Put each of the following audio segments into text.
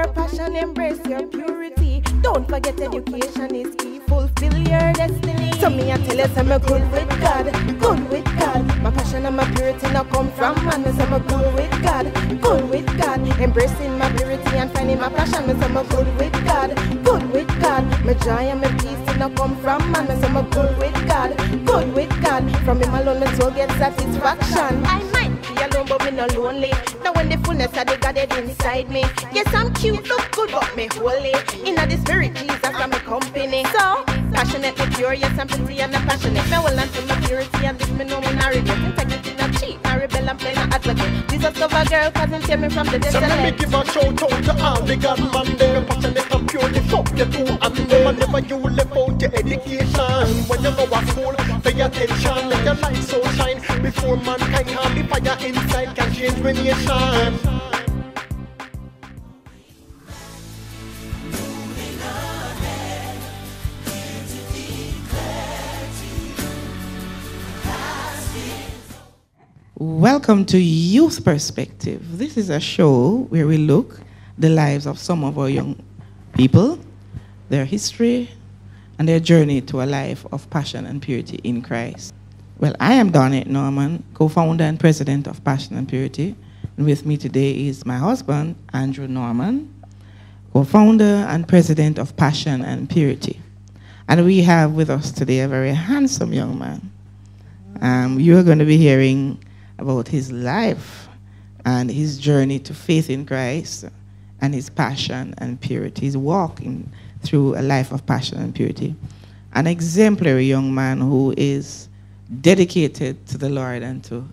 your passion, embrace your purity. Don't forget education is key, fulfill your destiny. So me I tell you, I'm good with God, good with God. My passion and my purity now come from man. Me say I'm good with God, good with God. Embracing my purity and finding my passion. Me say I'm good with God, good with God. My joy and my peace now come from man. Me say I'm good with God, good with God. From him alone my soul gets satisfaction. I might be alone but me no lonely. Now when the fullness of the God is inside me. Yes, I'm cute, look good, but me holy. In the spirit, Jesus, I'm my company. So, passionately pure, yes, I'm pretty and I'm passionate. Me well unto my purity and this me know me not regret. Integrity not cheat, not rebel and play not advocate. Jesus love a girl, cause him save me from the desolate. So let me give a shout out to all the God man there. Passionate and pure, the fuck you do. And whenever you live out your education. When you go to school, pay attention. Let your light so shine before mankind can be fire inside can change the nation. Welcome to Youth Perspective. This is a show where we look the lives of some of our young people, their history, and their journey to a life of passion and purity in Christ. Well, I am Donette Norman, co-founder and president of Passion and Purity. And with me today is my husband, Andrew Norman, co-founder and president of Passion and Purity. And we have with us today a very handsome young man. You are going to be hearing about his life and his journey to faith in Christ and his passion and purity. He's walking through a life of passion and purity. An exemplary young man who is dedicated to the Lord and to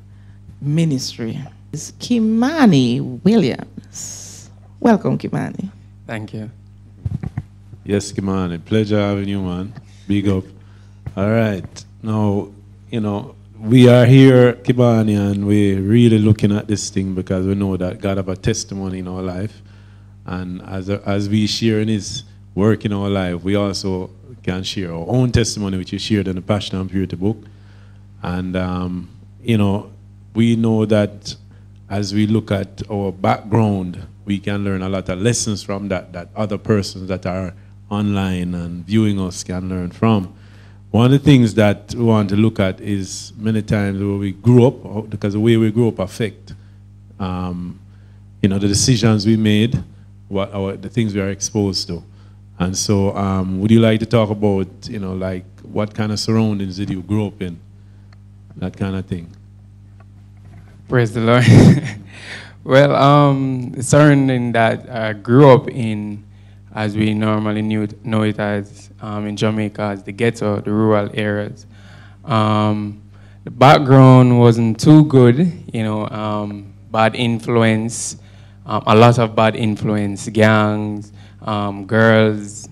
ministry. It's Kimani Williams. Welcome, Kimani. Thank you. Yes, Kimani. Pleasure having you, man. Big up. All right. Now, you know, we are here, Kimani, and we're really looking at this thing because we know that God have a testimony in our life. And as we share in his work in our life, we also can share our own testimony, which is shared in the Passion and Purity book. And, you know, we know that as we look at our background, we can learn a lot of lessons from that other persons that are online and viewing us can learn from. One of the things that we want to look at is many times where we grew up, because the way we grew up affect, you know, the decisions we made, the things we are exposed to. And so would you like to talk about, you know, like what kind of surroundings did you grow up in? That kind of thing. Praise the Lord. Well, the surrounding that I grew up in, as we normally know it as in Jamaica, as the ghetto, the rural areas. The background wasn't too good, you know, bad influence, a lot of bad influence, gangs, girls,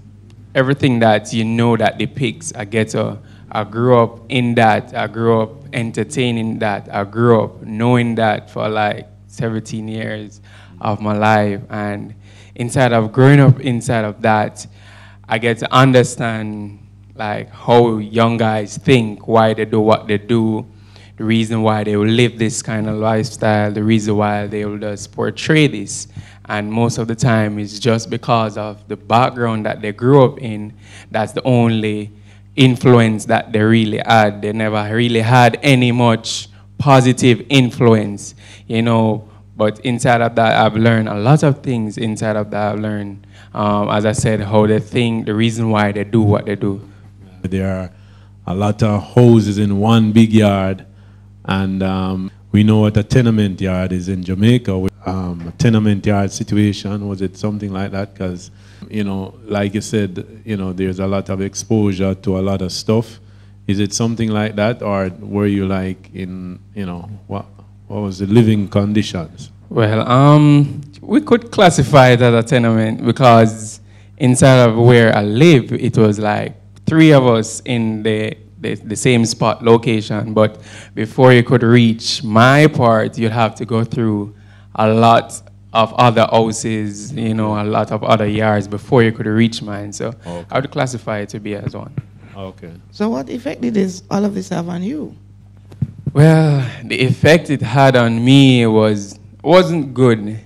everything that you know that depicts a ghetto. I grew up in that. I grew up entertaining that. I grew up knowing that for like 17 years of my life. And inside of growing up inside of that, I get to understand like how young guys think, why they do what they do, the reason why they will live this kind of lifestyle, the reason why they will just portray this. And most of the time it's just because of the background that they grew up in. That's the only influence that they really had. They never really had any much positive influence, you know. But inside of that, I've learned a lot of things. Inside of that, I've learned, as I said, how they think, the reason why they do what they do. There are a lot of houses in one big yard, and we know what a tenement yard is in Jamaica. A tenement yard situation, was it something like that? Because, you know, like you said, you know, there's a lot of exposure to a lot of stuff. Is it something like that, or were you like in, you know, what was the living conditions? Well, we could classify it as a tenement because inside of where I live, it was like 3 of us in the same spot location. But before you could reach my part, you'd have to go through a lot of other houses, you know, a lot of other yards before you could reach mine. So okay. I would classify it to be as one. Okay. So what effect did all of this have on you? Well, the effect it had on me wasn't good.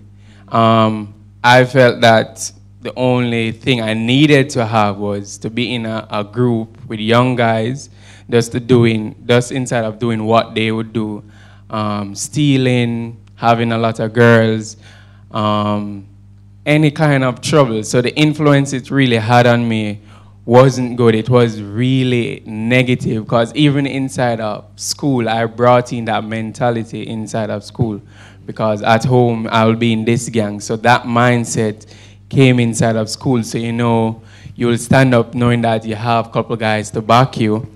I felt that the only thing I needed to have was to be in a group with young guys, just instead of doing what they would do, stealing, having a lot of girls, any kind of trouble. So the influence it really had on me wasn't good. It was really negative, because even inside of school, I brought in that mentality inside of school, because at home I'll be in this gang. So that mindset came inside of school. So you'll stand up knowing that you have a couple guys to back you.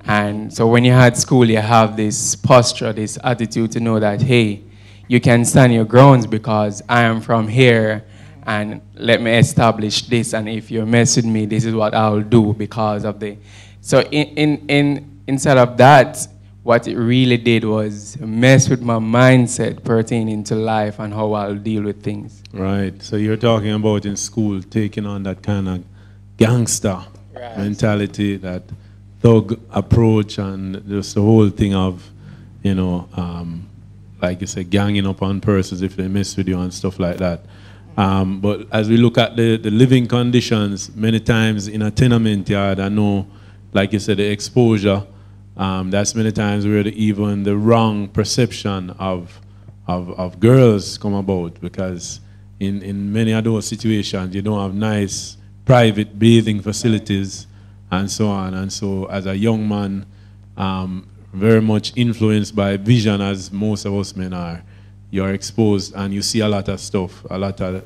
And so when you're at school, you have this posture, this attitude to know that, hey, you can stand your grounds because I am from here, and let me establish this, and if you mess with me, this is what I'll do because of the... So instead of that, what it really did was mess with my mindset pertaining to life and how I'll deal with things. Right. So you're talking about in school taking on that kind of gangster mentality, that thug approach, and just the whole thing of, like you said, ganging up on persons if they mess with you and stuff like that. But as we look at the living conditions, many times in a tenement yard, I know, like you said, the exposure, that's many times where even the wrong perception of girls come about, because in many of those situations, you don't have nice private bathing facilities and so on. And so as a young man, very much influenced by vision, as most of us men are, you're exposed and you see a lot of stuff, a lot of,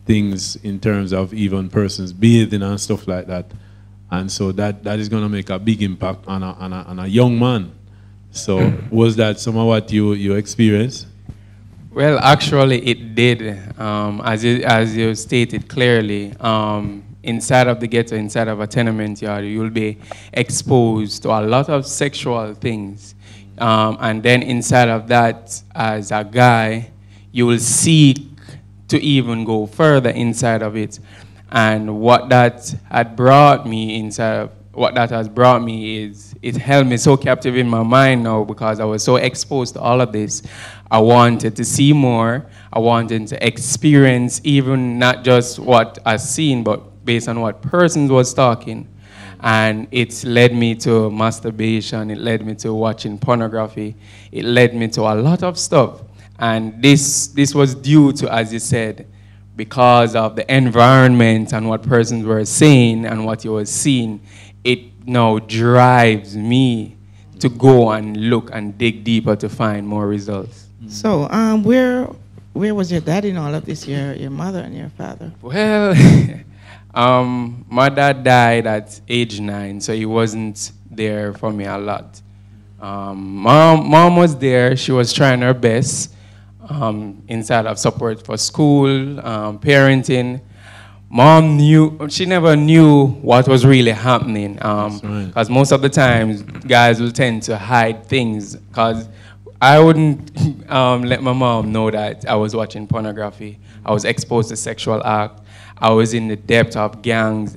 things in terms of even persons bathing and stuff like that. And so that is going to make a big impact on a young man. So was that some of what you experienced? Well, actually it did. As you stated clearly, inside of the ghetto, inside of a tenement yard, you'll be exposed to a lot of sexual things. And then inside of that, as a guy, you will seek to even go further inside of it. And what that had brought me what that has brought me is, it held me so captive in my mind now, because I was so exposed to all of this. I wanted to see more. I wanted to experience even not just what I've seen, but based on what persons was talking. And it's led me to masturbation, it led me to watching pornography, it led me to a lot of stuff. And this was due to, as you said, because of the environment and what persons were saying and what you were seeing. It now drives me to go and look and dig deeper to find more results. So where was your dad in all of this, your mother and your father? Well, my dad died at age 9, so he wasn't there for me a lot. Mom was there. She was trying her best inside of support for school, parenting. Mom she never knew what was really happening, because most of the times guys will tend to hide things, because I wouldn't let my mom know that I was watching pornography. I was exposed to sexual act. I was in the depth of gangs,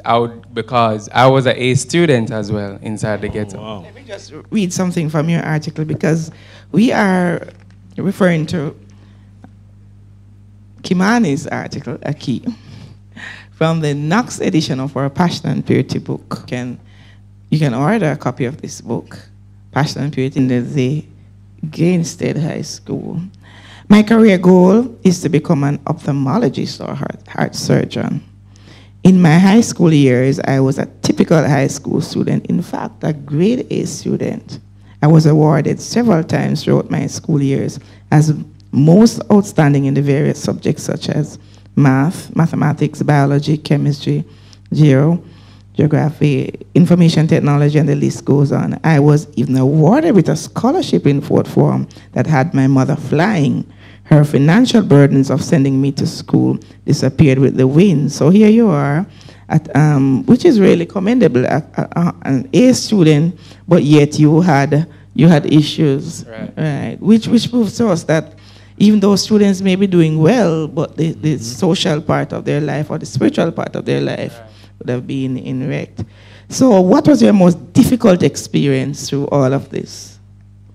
because I was an A student as well inside the ghetto. Wow. Let me just read something from your article, because we are referring to Kimani's article, a key, from the Knox edition of our Passion and Purity book. You can order a copy of this book, Passion and Purity, in the Gainstead High School. My career goal is to become an ophthalmologist or heart surgeon. In my high school years, I was a typical high school student, in fact, a grade A student. I was awarded several times throughout my school years as most outstanding in the various subjects such as math, mathematics, biology, chemistry, geography, information technology, and the list goes on. I was even awarded with a scholarship in fourth form that had my mother flying. Her financial burdens of sending me to school disappeared with the wind. So here you are, which is really commendable, an A student, but yet you had issues, right? Which proves to us that even though students may be doing well, but the social part of their life or the spiritual part of their life would have been wrecked. So what was your most difficult experience through all of this?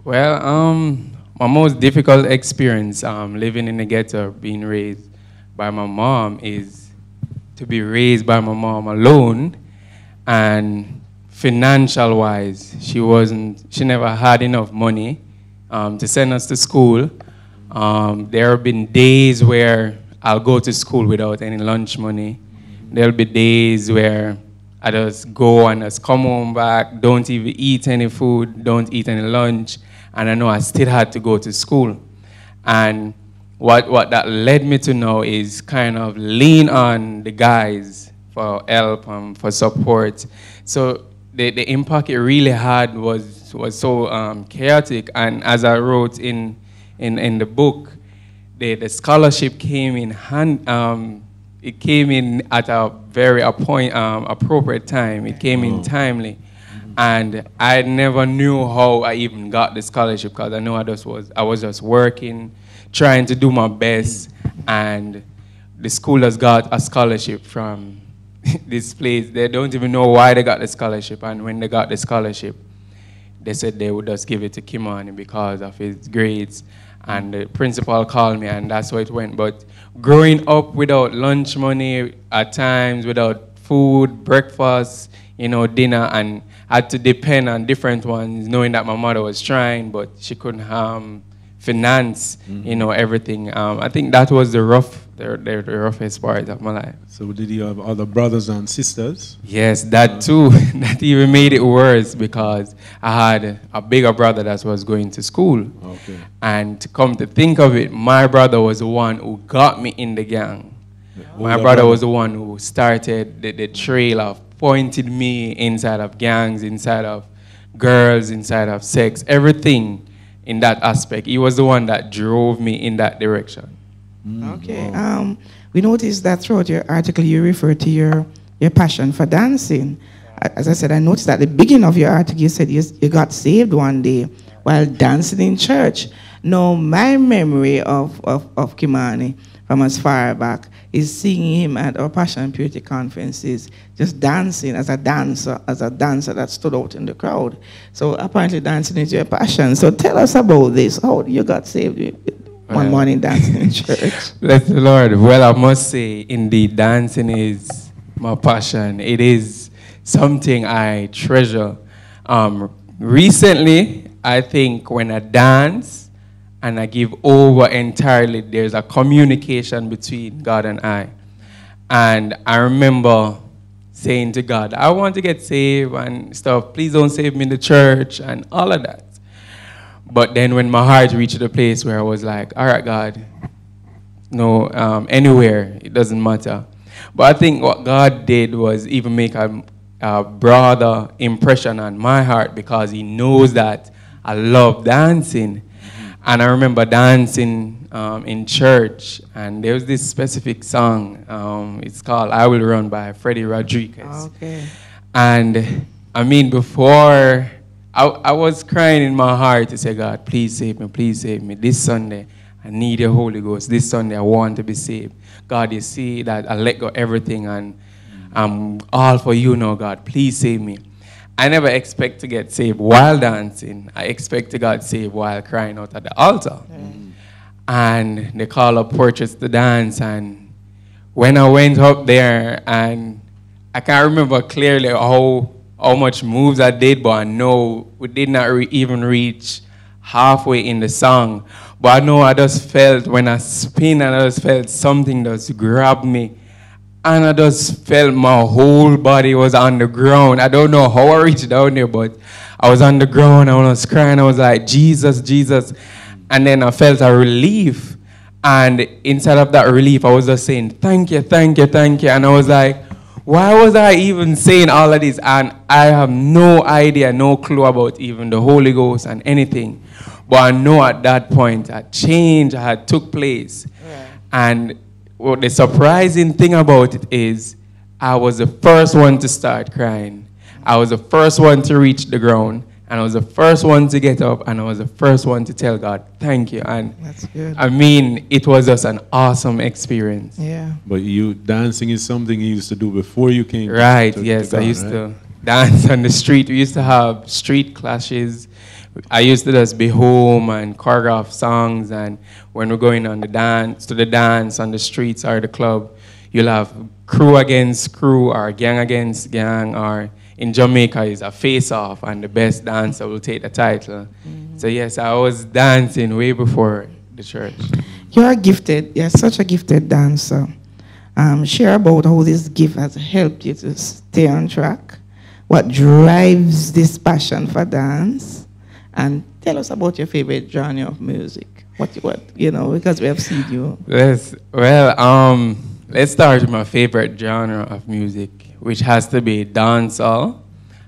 Well, my most difficult experience living in the ghetto, being raised by my mom is to be raised by my mom alone, and financial wise, she never had enough money to send us to school. There have been days where I'll go to school without any lunch money. There'll be days where I just go and just come home back, don't even eat any food, don't eat any lunch, and I know I still had to go to school. And what that led me to know is kind of lean on the guys for help and for support. So the impact it really had was so chaotic. And as I wrote in the book, the scholarship came in hand. It came in at a very appropriate time. It came in timely. And I never knew how I even got the scholarship, because I know I was just working, trying to do my best, and the school has got a scholarship from this place. They don't even know why they got the scholarship, and when they got the scholarship, they said they would just give it to Kimani because of his grades. And the principal called me, and that's how it went. But growing up without lunch money, at times without food, breakfast, dinner, and had to depend on different ones, knowing that my mother was trying, but she couldn't finance, everything. I think that was the roughest part of my life. So did you have other brothers and sisters? Yes, that too. That even made it worse, because I had a bigger brother that was going to school. Okay. And to come to think of it, my brother was the one who got me in the gang. My brother was the one who started the trail of pointed me inside of gangs, inside of girls, inside of sex, everything in that aspect. He was the one that drove me in that direction. Okay. We noticed that throughout your article you refer to your passion for dancing. As I said, I noticed at the beginning of your article you said you got saved one day while dancing in church. Now, my memory of Kimani from as far back is seeing him at our Passion and Purity conferences, just dancing as a dancer that stood out in the crowd. So apparently dancing is your passion. So tell us about this. How you got saved one morning dancing in church? Bless the Lord. Well, I must say, indeed, dancing is my passion. It is something I treasure. Recently, I think when I dance, and I give over entirely, there's a communication between God and I. And I remember saying to God, I want to get saved and stuff. Please don't save me in the church and all of that. But then when my heart reached a place where I was like, all right, God, no, anywhere, it doesn't matter. But I think what God did was even make a broader impression on my heart, because he knows that I love dancing. And I remember dancing in church, and there was this specific song. It's called I Will Run by Freddie Rodriguez. Okay. And I mean, before, I was crying in my heart to say, God, please save me, please save me. This Sunday, I need the Holy Ghost. This Sunday, I want to be saved. God, you see that I let go everything, and I'm all for you now, God. Please save me. I never expect to get saved while dancing. I expect to get saved while crying out at the altar. And they call up Portraits to dance. And when I went up there, and I can't remember clearly how much moves I did, but I know we did not even reach halfway in the song. But I know I just felt, when I spin, and I just felt something just grab me. And I just felt my whole body was on the ground. I don't know how I reached down there, but I was on the ground. I was crying. I was like, Jesus, Jesus. And then I felt a relief. And inside of that relief, I was just saying, thank you, thank you, thank you. And I was like, why was I even saying all of this? And I have no idea, no clue about even the Holy Ghost and anything. But I know at that point, a change had took place. Yeah. And well, the surprising thing about it is I was the first one to start crying. I was the first one to reach the ground, and I was the first one to get up, and I was the first one to tell God, thank you. And that's good. I mean, it was just an awesome experience. Yeah. But dancing is something you used to do before you came. Right, yes. I used to dance on the street. We used to have street clashes. I used to just be home and choreograph songs, and when we're going on the dance on the streets or the club, you'll have crew against crew or gang against gang, or in Jamaica is a face-off and the best dancer will take the title. So yes, I was dancing way before the church. You're gifted. You're such a gifted dancer. Share about how this gift has helped you to stay on track. What drives this passion for dance? And tell us about your favorite genre of music. What because we have seen you. Let's start with my favorite genre of music, which has to be dancehall.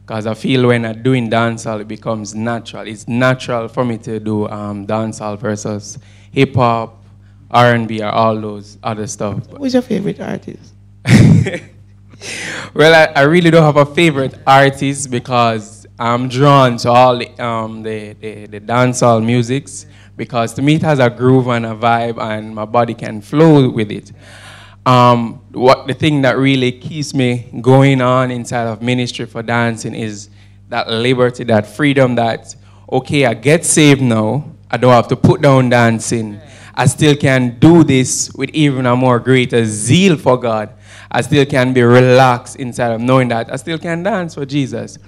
Because I feel when I'm doing dancehall, it becomes natural. It's natural for me to do dancehall versus hip-hop, R&B, or all those other stuff. Who's your favorite artist? Well, I really don't have a favorite artist because I'm drawn to all the dancehall musics, because to me it has a groove and a vibe and my body can flow with it. The thing that really keeps me going on inside of ministry for dancing is that liberty, that freedom that, okay, I get saved now, I don't have to put down dancing. I still can do this with even a more greater zeal for God. I still can be relaxed inside of knowing that I still can dance for Jesus.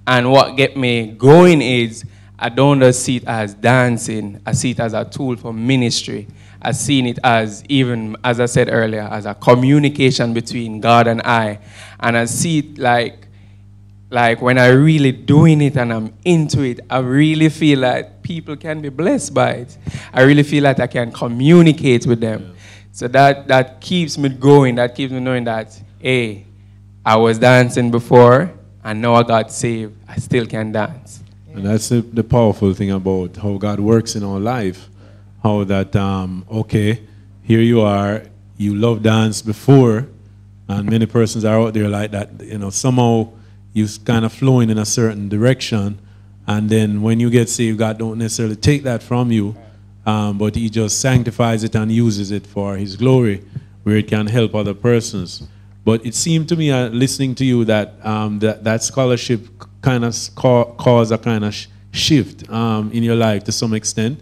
And what get me going is I don't just see it as dancing, I see it as a tool for ministry. I seen it as, even as I said earlier, as a communication between God and I. And I see it like when I'm really doing it and I'm into it, I really feel like people can be blessed by it. I really feel like I can communicate with them. Yeah. So that keeps me going, that keeps me knowing that, hey, I was dancing before and now I got saved, I still can dance. And that's the powerful thing about how God works in our life. How that, okay, here you are, you love dance before, and many persons are out there like that, somehow you kind of flowing in a certain direction, and then when you get saved, God don't necessarily take that from you, but he just sanctifies it and uses it for his glory, where it can help other persons. But it seemed to me, listening to you, that that scholarship kind of caused a kind of shift in your life to some extent.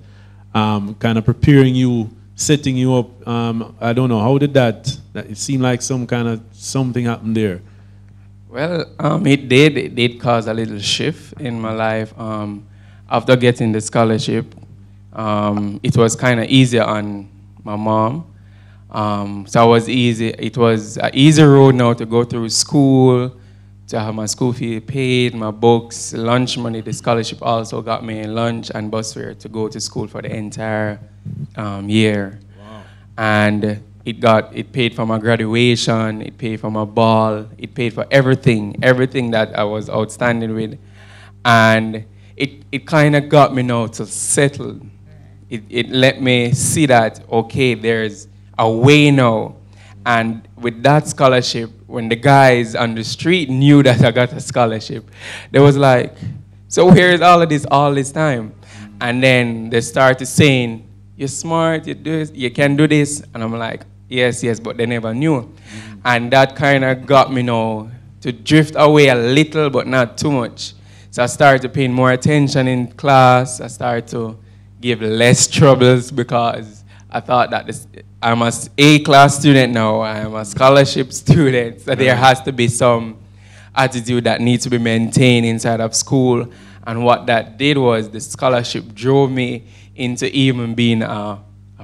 Kind of preparing you, setting you up. I don't know, how did that it seemed like something happened there? Well, it did cause a little shift in my life. After getting the scholarship, it was kind of easier on my mom. So it was an easy road now to go through school, to have my school fee paid, my books, lunch money. The scholarship also got me lunch and bus fare to go to school for the entire year. Wow. And it paid for my graduation, it paid for my ball, it paid for everything that I was outstanding with. And it kind of got me now to settle. It let me see that, okay, there's a way now. And with that scholarship, when the guys on the street knew that I got a scholarship, they was like, so where is all of this all this time? And then they started saying, you're smart, you can do this. And I'm like, yes, but they never knew. And that kind of got me now to drift away a little, but not too much. So I started paying more attention in class. I started to give less troubles because I thought that I'm an A-class student now. I'm a scholarship student. So there has to be some attitude that needs to be maintained inside of school. And what that did was the scholarship drove me into even being a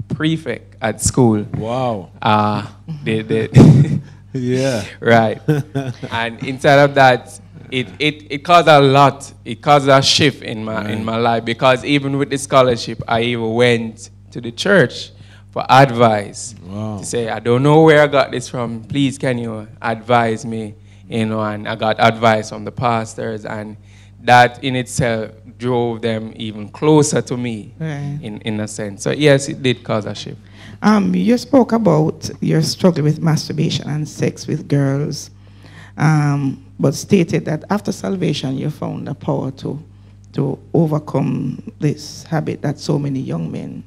prefect at school. Wow. Yeah. Right. And inside of that, it caused a lot. It caused a shift in my life, because even with the scholarship, I even went to the church for advice. Wow. To say, I don't know where I got this from. Please, can you advise me? And I got advice from the pastors, and that in itself drove them even closer to me, in a sense. So yes, it did cause a shift. You spoke about your struggle with masturbation and sex with girls, but stated that after salvation you found the power to overcome this habit that so many young men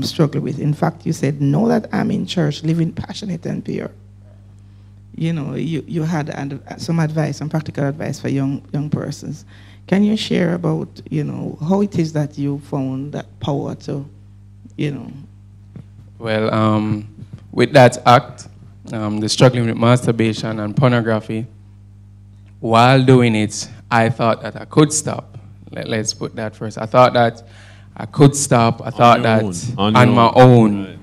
struggle with. In fact, you said, know that I'm in church, living passionate and pure. You had some advice, some practical advice for young persons. Can you share about, how it is that you found that power to you know. Well, with that act, the struggling with masturbation and pornography, while doing it, I thought that I could stop. Let's put that first. I thought that I could stop. I thought that on my own. Right.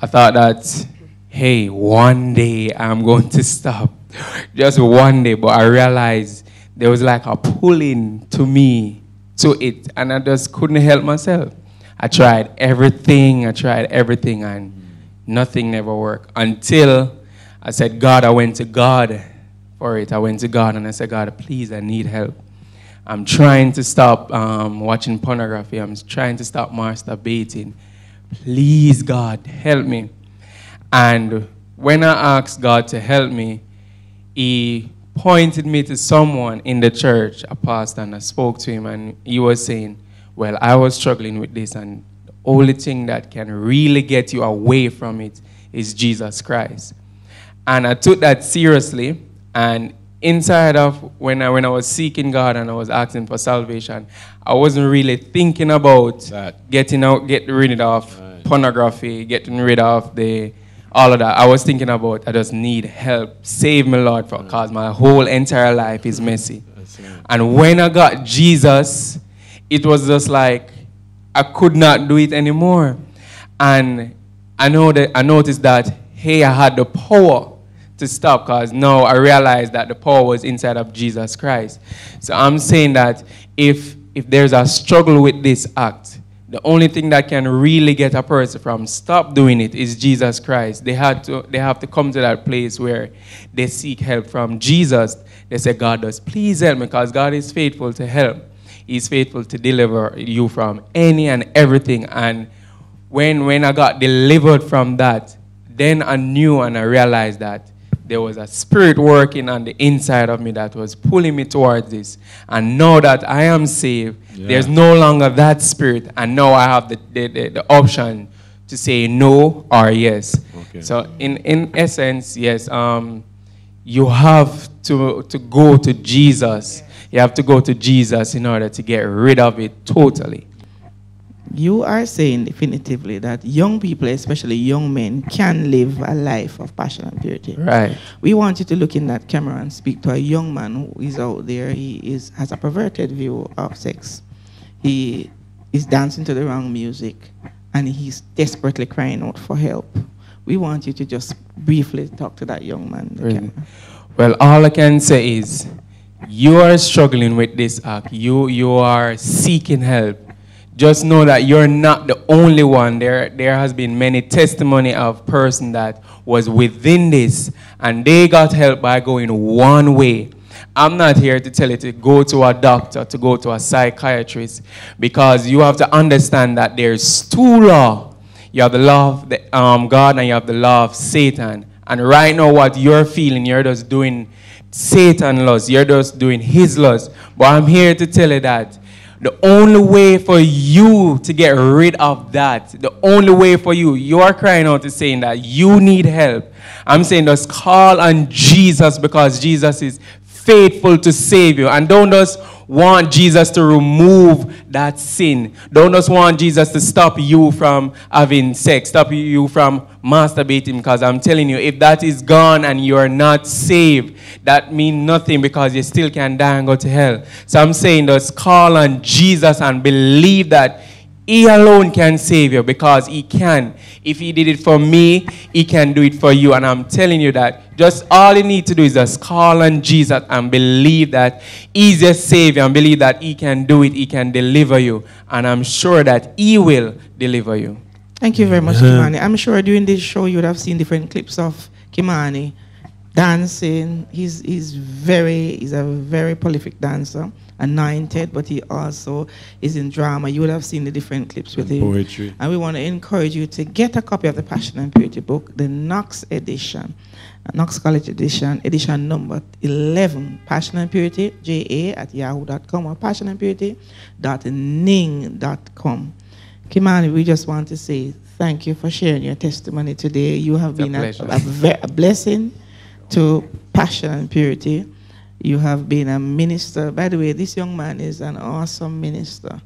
I thought that, hey, one day I'm going to stop. Just one day. But I realized there was like a pulling to me to it, and I just couldn't help myself. I tried everything, and nothing never worked until I said, God, I went to God for it. I went to God and I said, God, please, I need help. I'm trying to stop watching pornography. I'm trying to stop masturbating. Please, God, help me. And when I asked God to help me, he pointed me to someone in the church, a pastor, and I spoke to him, and he was saying, well, I was struggling with this, and the only thing that can really get you away from it is Jesus Christ. And I took that seriously, and inside of when I was seeking God and I was asking for salvation, I wasn't really thinking about getting rid of pornography, getting rid of all of that. I was thinking about, I just need help. Save me, Lord, because my whole entire life is messy. And when I got Jesus, it was just like I could not do it anymore. And I noticed that, hey, I had the power to stop, because now I realized that the power was inside of Jesus Christ. So I'm saying that if there's a struggle with this act, the only thing that can really get a person from stop doing it is Jesus Christ. They have to come to that place where they seek help from Jesus. They say, God does please help me, because God is faithful to help. He's faithful to deliver you from any and everything. And when I got delivered from that, then I knew and I realized that there was a spirit working on the inside of me that was pulling me towards this. And now that I am saved, there's no longer that spirit. And now I have the option to say no or yes. Okay. So in essence, yes, you have to go to Jesus. You have to go to Jesus in order to get rid of it totally. You are saying definitively that young people, especially young men, can live a life of passion and purity. Right. We want you to look in that camera and speak to a young man who is out there. Has a perverted view of sex. He is dancing to the wrong music, and he's desperately crying out for help. We want you to just briefly talk to that young man. Really? Well, all I can say is, you are struggling with this act. You are seeking help. Just know that you're not the only one. There has been many testimony of person that was within this, and they got help by going one way. I'm not here to tell you to go to a doctor, to go to a psychiatrist, because you have to understand that there's two laws. You have the law of God, and you have the law of Satan. And right now what you're feeling, you're just doing Satan's laws. You're just doing his laws. But I'm here to tell you that the only way for you to get rid of that, the only way for you are crying out to saying that you need help. I'm saying just call on Jesus, because Jesus is faithful to save you. And don't just want Jesus to remove that sin. Don't just want Jesus to stop you from having sex, stop you from masturbating, because I'm telling you, if that is gone and you're not saved, that means nothing, because you still can die and go to hell. So I'm saying just call on Jesus and believe that he alone can save you, because he can. If he did it for me, he can do it for you. And I'm telling you that just all you need to do is just call on Jesus and believe that he's your Savior, and believe that he can do it, he can deliver you. And I'm sure that he will deliver you. Thank you very much, Kimani. I'm sure during this show you would have seen different clips of Kimani dancing. He's a very prolific dancer, anointed, but he also is in drama. You would have seen the different clips with him. Poetry. And we want to encourage you to get a copy of the Passion and Purity book, the Knox edition, Knox College edition number 11, Passion and Purity, ja@yahoo.com, or passionandpurity.ning.com. Kimani, we just want to say thank you for sharing your testimony today. You have been a blessing to Passion and Purity. You have been a minister. By the way, this young man is an awesome minister.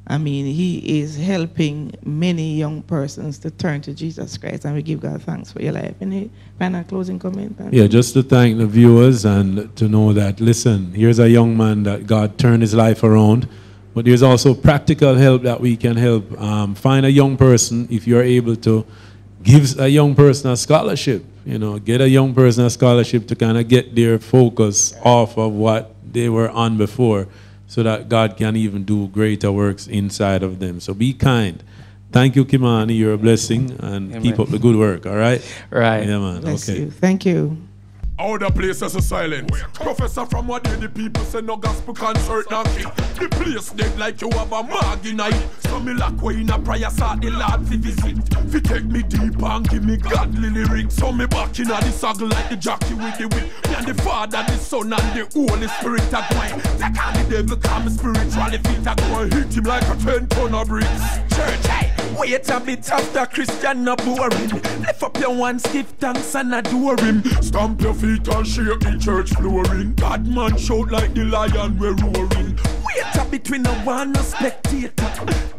I mean, he is helping many young persons to turn to Jesus Christ, and we give God thanks for your life. Any final closing comment? Yeah, just to thank the viewers and to know that, listen, here's a young man that God turned his life around, but there's also practical help that we can help. Find a young person, if you're able to, give a young person a scholarship. You know, get a young person a scholarship to kind of get their focus off of what they were on before, so that God can even do greater works inside of them. So be kind. Thank you, Kimani. You're a blessing, and Amen. keep up the good work, all right? Right. Yeah, man. Bless Okay. you. Thank you. All the places are silent. Professor from what day the people say no gospel concert now kick. The place dead like you have a maggie night. So me lock way in a prayer start the Lord fi visit. Fi take me deep and give me godly lyrics. So me back in a the saddle like the jockey with the whip. Me and the Father, the Son and the Holy Spirit are going. Take on the devil, come spiritually fit are going. Hit him like a 10-ton of bricks. Church, hey. Wait a bit after Christian no boring. Lift up your hands, give thanks and adore him. Stamp your feet and shake the church flooring. Bad man shout like the lion we're roaring. Wait a bit when no one no spectator.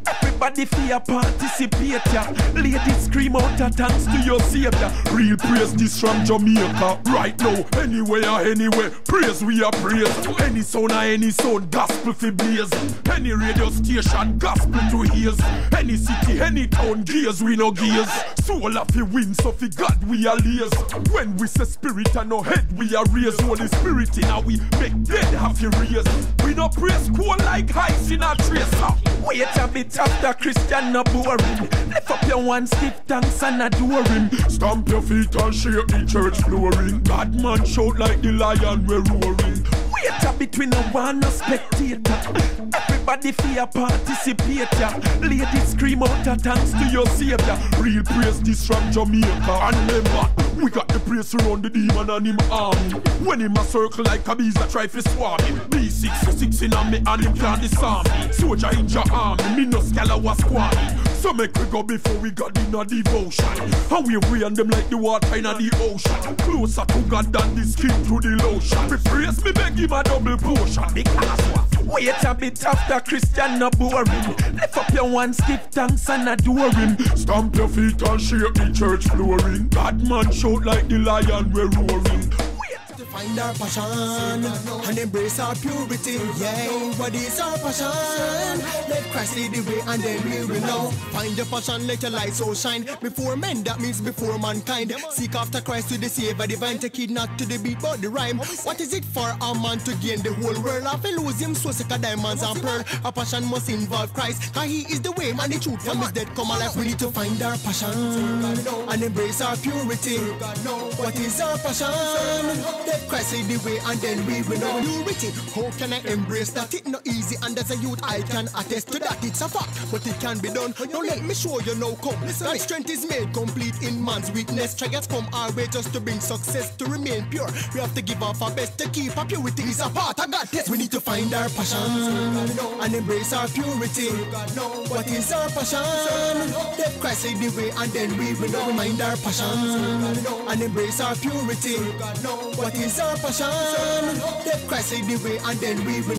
Everybody fear participate ya. Ladies scream out a thanks to your savior. Real praise this from Jamaica. Right now, anywhere, praise we are praise. Any sound, gospel fi blaze. Any radio station, gospel to ears. Any city, any town, gears we no gears. Soul of fi win, so fi God we are lays. When we say spirit and no head, we are raised. Holy Spirit in our we make dead have fi raise. We no praise cool like ice in a tracer. Wait a bit after Christian no boring. Lift up your hands, give thanks and adore him. Stamp your feet and shake the church flooring. Bad man shout like the lion we're roaring. Wait a bit, we no want no spectator. Everybody fear participate ya. Ladies scream out a thanks to your savior. Real praise this from Jamaica. And remember, we got the praise around the demon and him army. When him a circle like a bees that try to swarm him. B66 in a me and him can't disarm me. Soldier in your army, me no scala was squammy. So make we go before we got in a devotion. And we and them like the water in the ocean. Closer to God than the skin through the lotion. We praise me beg him a double portion. Because what? Wait a bit after Christian no boring. Lift up your hands, give thanks and adore him. Stamp your feet and shake the church flooring. Bad man shout like the lion we're roaring. To find our passion and embrace our purity. Yeah, what is our passion? Let Christ lead the way and then we will know. Find your passion, let your light so shine. Before men, that means before mankind. Seek after Christ to the Savior divine. Take it not to the beat but the rhyme. What is it for a man to gain the whole world? Have to lose him so sick of diamonds and pearl. Our passion must involve Christ, cause he is the way, man, the truth from his dead come alive. We need to find our passion and embrace our purity. What is our passion? Let Christ lead the way and then we will know purity. How can I embrace that? It not easy, and as a youth I can attest to that. It's a fact, but it can be done. Now let me show you now come. That strength is made complete in man's weakness. Trials come our way just to bring success. To remain pure, we have to give off our best. To keep our purity is a part of God. Yes, we need to find our passion and embrace our purity. What is our passion? Let Christ lead the way and then we will know. Mind our passion and embrace our purity. What is our passion? Let Christ lead the way and then we will